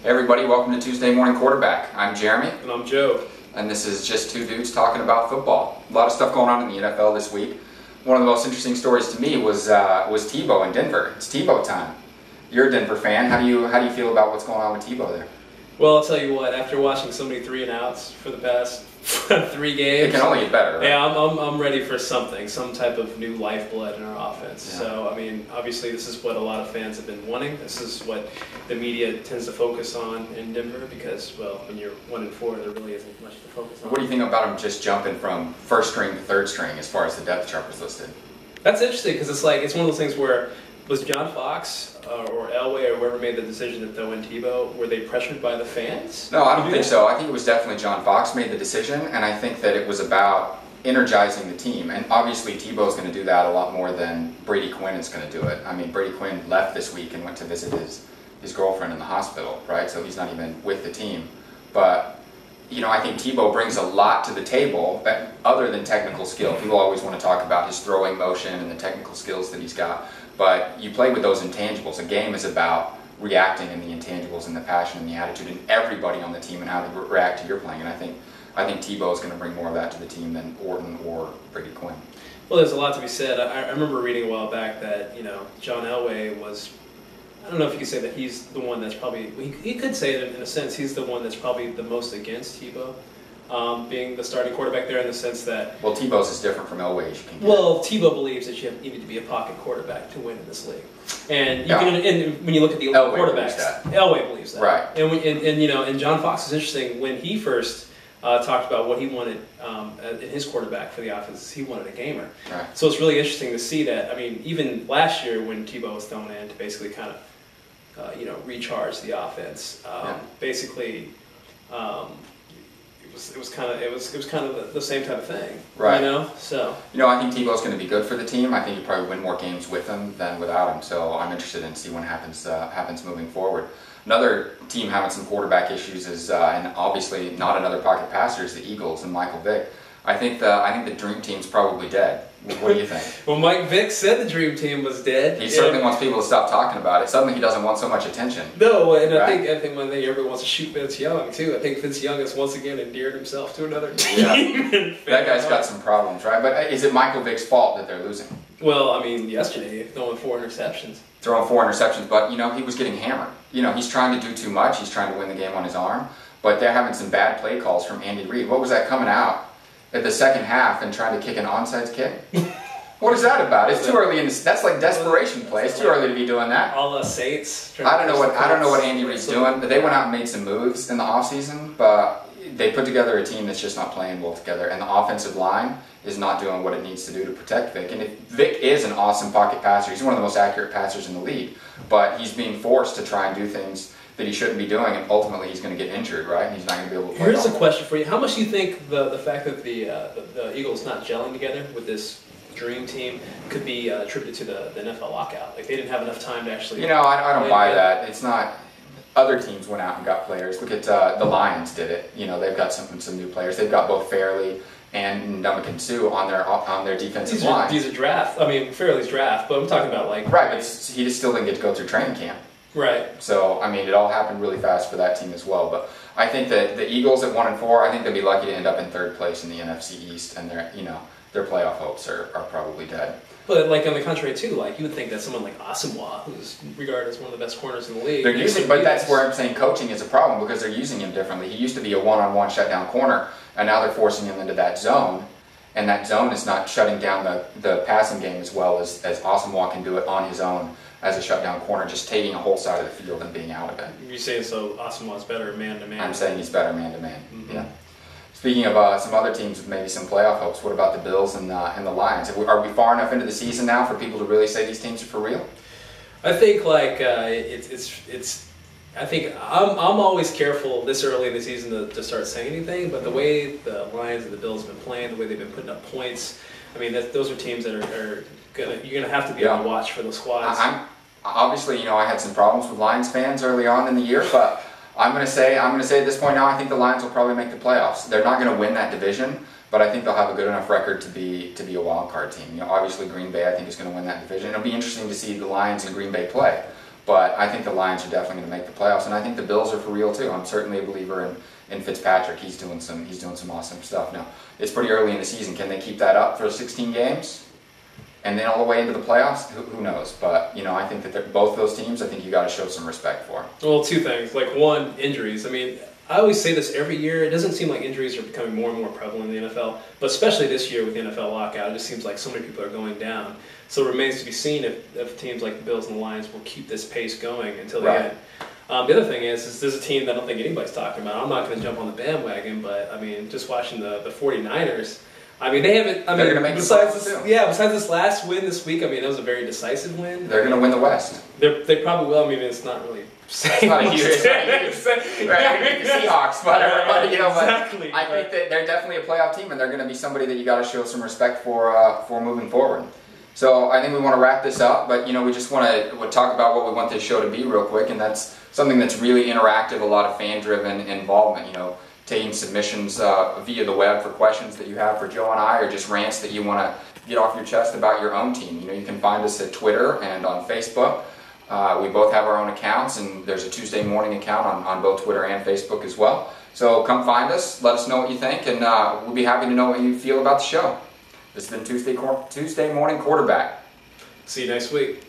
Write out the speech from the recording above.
Hey everybody, welcome to Tuesday Morning Quarterback. I'm Jeremy. And I'm Joe. And this is just two dudes talking about football. A lot of stuff going on in the NFL this week. One of the most interesting stories to me was Tebow in Denver. It's Tebow time. You're a Denver fan. How do you feel about what's going on with Tebow there? Well, I'll tell you what, after watching so many 3-and-outs for the past 3 games, it can only get better, right? Yeah, I'm ready for something, some type of new lifeblood in our offense. Yeah. So, I mean, obviously this is what a lot of fans have been wanting. This is what the media tends to focus on in Denver because, well, when you're 1-4, there really isn't much to focus on. What do you think about him just jumping from first string to third string as far as the depth chart was listed? That's interesting because it's one of those things where, was John Fox or Elway or whoever made the decision to throw in Tebow, were they pressured by the fans? No, I don't think so. I think it was definitely John Fox made the decision, and I think that it was about energizing the team. And obviously Tebow's going to do that a lot more than Brady Quinn is going to do it. I mean, Brady Quinn left this week and went to visit his girlfriend in the hospital, right? So he's not even with the team. But, you know, I think Tebow brings a lot to the table that, other than technical skill. People always want to talk about his throwing motion and the technical skills that he's got. But you play with those intangibles. A game is about reacting in the intangibles and the passion and the attitude and everybody on the team and how they react to your playing. And I think Tebow is going to bring more of that to the team than Orton or Brady Quinn. Well, there's a lot to be said. I remember reading a while back that, you know, John Elway was, I don't know if you could say that he's the one that's probably, he could say it in a sense, he's the one that's probably the most against Tebow. Being the starting quarterback there in the sense that... Well, Tebow's is different from Elway. Well, Tebow believes that you need to be a pocket quarterback to win in this league. And you can, and when you look at the elite quarterbacks, Elway believes that. Right. And you know, and John Fox is interesting. When he first talked about what he wanted in his quarterback for the offense, he wanted a gamer. Right. So it's really interesting to see that. I mean, even last year when Tebow was thrown in to basically kind of, you know, recharge the offense, basically... It was kind of the same type of thing, right? You know, so I think Tebow's going to be good for the team. I think you probably win more games with him than without him. So I'm interested in see what happens moving forward. Another team having some quarterback issues is, and obviously not another pocket passer, is the Eagles and Michael Vick. I think the dream team's probably dead. What do you think? Well, Mike Vick said the dream team was dead. He certainly wants people to stop talking about it. Suddenly he doesn't want so much attention. No, and right? I think one thing everybody wants to shoot Vince Young too. I think Vince Young has once again endeared himself to another team. Yeah. That guy's got some problems, right? But is it Michael Vick's fault that they're losing? Well, I mean, yesterday throwing 4 interceptions. Throwing 4 interceptions, but he was getting hammered. He's trying to do too much. He's trying to win the game on his arm, but they're having some bad play calls from Andy Reid. What was that coming out at the second half and trying to kick an onside kick? What is that about? It's too early that's like desperation play. It's too early to be doing that. All the Saints. I don't know what Andy Reid's doing, but they went out and made some moves in the offseason, but they put together a team that's just not playing well together, and the offensive line is not doing what it needs to do to protect Vick. And if Vick is an awesome pocket passer, he's one of the most accurate passers in the league, but he's being forced to try and do things that he shouldn't be doing, and ultimately he's going to get injured, right? And he's not going to be able to play. Here's a question for you. How much do you think the fact that the Eagles not gelling together with this dream team could be attributed to the NFL lockout? Like, they didn't have enough time to actually... I don't buy that. It's not... Other teams went out and got players. Look at the Lions did it. They've got some new players. They've got both Fairley and Ndamukong Suh on their defensive line. These are draft. I mean, Fairley's draft, but I'm talking about like... Right, but he just still didn't get to go through training camp. Right. So, I mean, it all happened really fast for that team as well. But I think that the Eagles at 1-4, I think they'll be lucky to end up in third place in the NFC East, and their playoff hopes are probably dead. But like on the contrary too, like you would think that someone like Asamoah, who's regarded as one of the best corners in the league, but that's where I'm saying coaching is a problem because they're using him differently. He used to be a one-on-one shutdown corner, and now they're forcing him into that zone, and that zone is not shutting down the passing game as well as Asamoah can do it on his own as a shutdown corner, just taking a whole side of the field and being out of it. You're saying so Asamoah's better man-to-man? I'm saying he's better man-to-man, yeah. Speaking of some other teams with maybe some playoff hopes, what about the Bills and the Lions? Are we far enough into the season now for people to really say these teams are for real? I think like it's. I think I'm always careful this early in the season to start saying anything. But the way the Lions and the Bills have been playing, the way they've been putting up points, I mean those are teams that are you're gonna have to be on watch for those squads. Obviously I had some problems with Lions fans early on in the year, but. I'm going to say at this point now, I think the Lions will probably make the playoffs. They're not going to win that division, but I think they'll have a good enough record to be a wild card team. Obviously Green Bay I think is going to win that division. It'll be interesting to see the Lions and Green Bay play. But I think the Lions are definitely going to make the playoffs, and I think the Bills are for real too. I'm certainly a believer in Fitzpatrick. He's doing some awesome stuff now. It's pretty early in the season. Can they keep that up for 16 games? And then all the way into the playoffs, who knows? But I think that both those teams, I think you got to show some respect for. Well, two things. Like one, injuries. I mean, I always say this every year. It doesn't seem like injuries are becoming more and more prevalent in the NFL, but especially this year with the NFL lockout, it just seems like so many people are going down. So it remains to be seen if teams like the Bills and the Lions will keep this pace going until the end. The other thing is there's a team that I don't think anybody's talking about. I'm not going to jump on the bandwagon, but I mean, just watching the 49ers. I mean, they haven't. I mean, besides this last win this week, I mean, it was a very decisive win. They're going to win the West. They probably will. I mean, it's not really. It's not a huge. Right, the Seahawks, whatever. But Exactly. I think that they're definitely a playoff team, and they're going to be somebody that you got to show some respect for moving forward. So I think we want to wrap this up, but we just want to talk about what we want this show to be real quick, and that's something that's really interactive, a lot of fan-driven involvement. Taking submissions via the web for questions that you have for Joe and I, or just rants that you want to get off your chest about your own team. You can find us at Twitter and on Facebook. We both have our own accounts, and there's a Tuesday morning account on both Twitter and Facebook as well. So come find us, let us know what you think, and we'll be happy to know what you feel about the show. This has been Tuesday Morning Quarterback. See you next week.